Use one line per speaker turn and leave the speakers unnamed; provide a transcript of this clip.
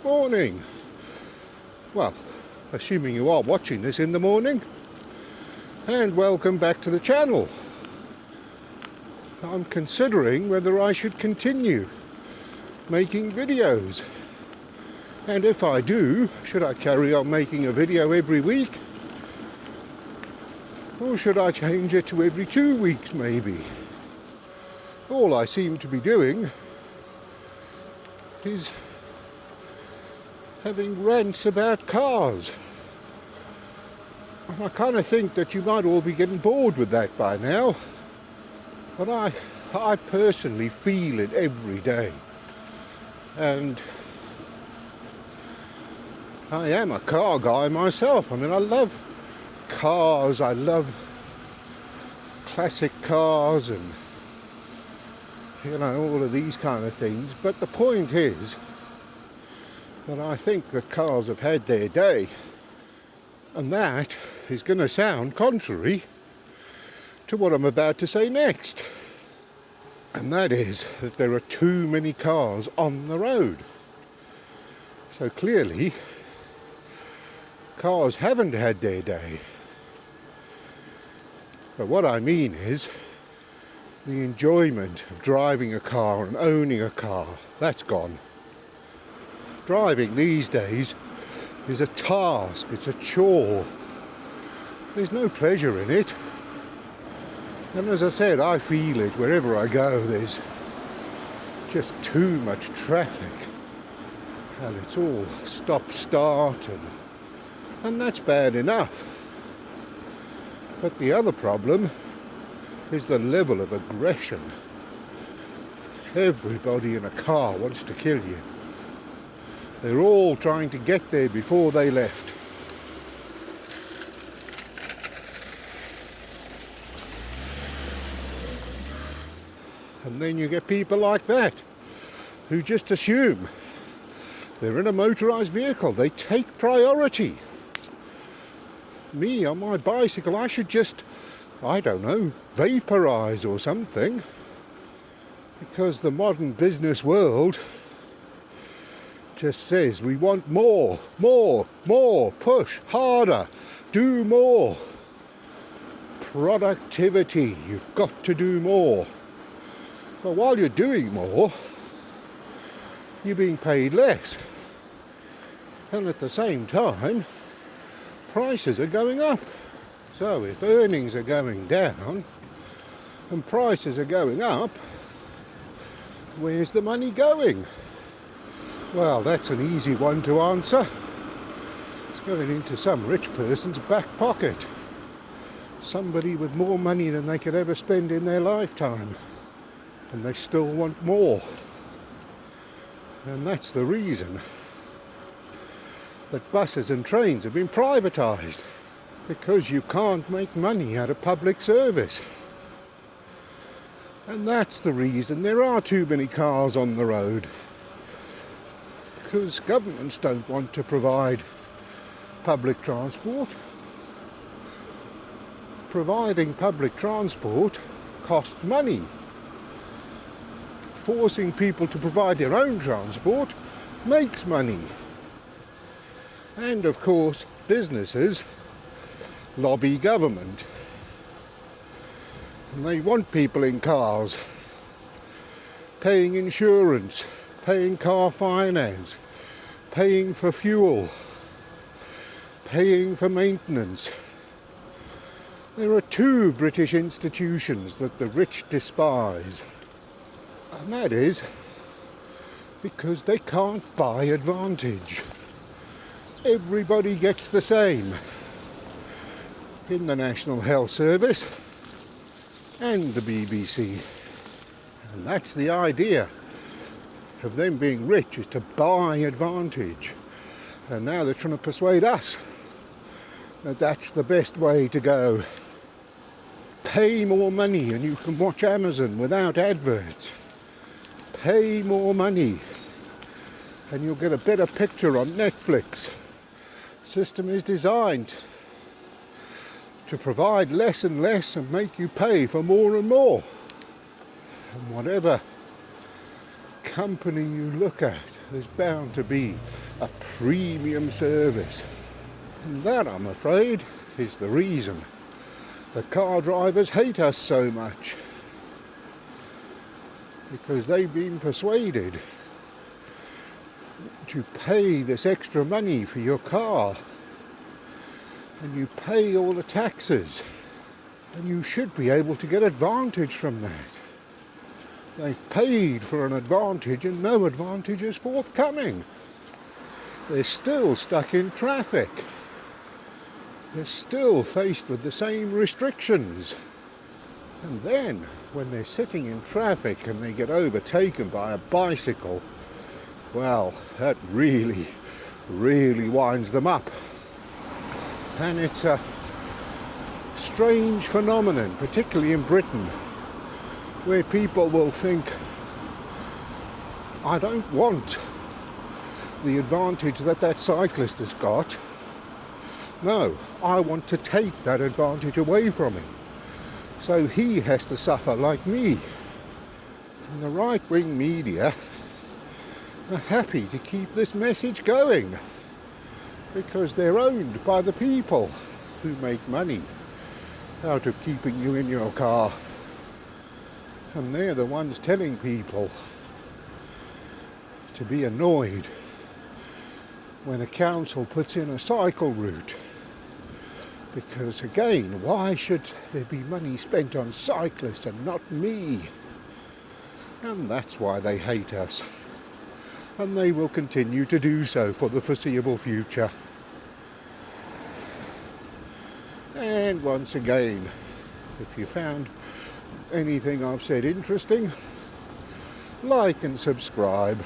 Morning. Well, assuming you are watching this in the morning, and welcome back to the channel. I'm considering whether I should continue making videos, and if I do, should I carry on making a video every week, or should I change it to every 2 weeks maybe? All I seem to be doing is having rants about cars. I kind of think that you might all be getting bored with that by now, but I personally feel it every day, and I am a car guy myself. I mean, I love cars, I love classic cars and all of these kind of things, but the point is that I think that cars have had their day, and that is going to sound contrary to what I'm about to say next, and that is that there are too many cars on the road. So clearly cars haven't had their day, but what I mean is the enjoyment of driving a car and owning a car, that's gone. Driving these days is a task, it's a chore. There's no pleasure in it. And as I said, I feel it wherever I go. There's just too much traffic, and it's all stop-start, and that's bad enough. But the other problem is the level of aggression. Everybody in a car wants to kill you. They're all trying to get there before they left. And then you get people like that who just assume they're in a motorised vehicle. They take priority. Me on my bicycle, I should just, I don't know, vaporise or something, because the modern business world just says we want more, push harder, do more. Productivity, you've got to do more. But while you're doing more, you're being paid less. And at the same time, prices are going up. So if earnings are going down and prices are going up, where's the money going? Well, that's an easy one to answer. It's going into some rich person's back pocket. Somebody with more money than they could ever spend in their lifetime. And they still want more. And that's the reason that buses and trains have been privatised. Because you can't make money out of public service. And that's the reason there are too many cars on the road. Because governments don't want to provide public transport. Providing public transport costs money. Forcing people to provide their own transport makes money. And of course, businesses lobby government. And they want people in cars, paying insurance, paying car finance, paying for fuel, paying for maintenance. There are two British institutions that the rich despise, and that is because they can't buy advantage. Everybody gets the same in the National Health Service and the BBC. And that's the idea of them being rich, is to buy advantage. And now they're trying to persuade us that that's the best way to go. Pay more money and you can watch Amazon without adverts. Pay more money and you'll get a better picture on Netflix. System is designed to provide less and less and make you pay for more and more. And whatever company you look at, there's bound to be a premium service. And that, I'm afraid, is the reason the car drivers hate us so much. Because they've been persuaded to pay this extra money for your car. And you pay all the taxes. And you should be able to get advantage from that. They've paid for an advantage and no advantage is forthcoming. They're still stuck in traffic. They're still faced with the same restrictions. And then, when they're sitting in traffic and they get overtaken by a bicycle, well, that really, really winds them up. And it's a strange phenomenon, particularly in Britain, where people will think, I don't want the advantage that that cyclist has got. No, I want to take that advantage away from him. So he has to suffer like me. And the right-wing media are happy to keep this message going because they're owned by the people who make money out of keeping you in your car. And they're the ones telling people to be annoyed when a council puts in a cycle route. Because again, why should there be money spent on cyclists and not me? And that's why they hate us. And they will continue to do so for the foreseeable future. And once again, if you found anything I've said interesting, like and subscribe.